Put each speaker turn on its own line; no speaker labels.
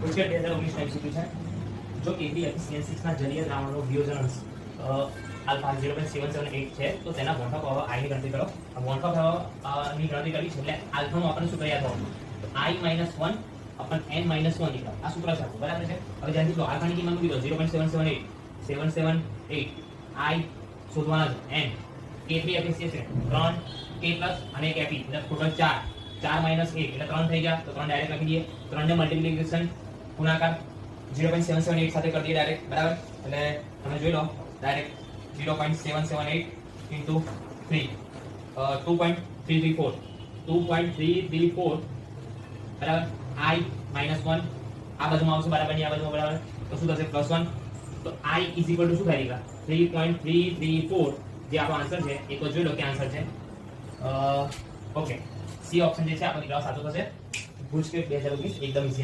GUJCET 2019 MCQ છે. જો AB એફિશિયન્સીસ ના જલીય દ્રાવણનો વિયોજન અંશ આલ્ફા 0.778 છે તો તેના વોન્ટ ઓફ I ની ગણતરી કરો. વોન્ટ ઓફ ની ગણતરી કરવી છે એટલે આલ્ફા નું આપણને સૂત્ર યાદ હોવું I - 1 अपन n - 1 લીધા. આ સૂત્ર છે બરાબર છે. હવે ધ્યાનથી જો આલ્ફા ની કિંમત મૂકી દો 0.778 I શોધવાના છે n K3 એફિશિયન્સી છે 3 K પ્લસ અને એક Fe એટલે ટોટલ 4 4 માઈનસ 1 એટલે 3 થઈ ગયા તો 3 ડાયરેક્ટ લખી દઈએ 3 ને મલ્ટીપ્લિકેશન ગુણાકાર 0.778 સાથે કરી દઈએ ડાયરેક્ટ બરાબર એટલે તમે જોઈ લો ડાયરેક્ટ 0.778 into 3 2.334 બરાબર I -1 આ બાજુમાં આવશે બરાબર ની આ બાજુમાં બરાબર તો શું થશે +1 તો I = શું થાય 3.334 જે આપણો આન્સર છે એક વાર જોઈ લો કે આન્સર છે ઓકે સી ઓપ્શન જે છે આપણો જવાબ સાચો થશે ગુજકેટ 2019 એકદમ ઈઝી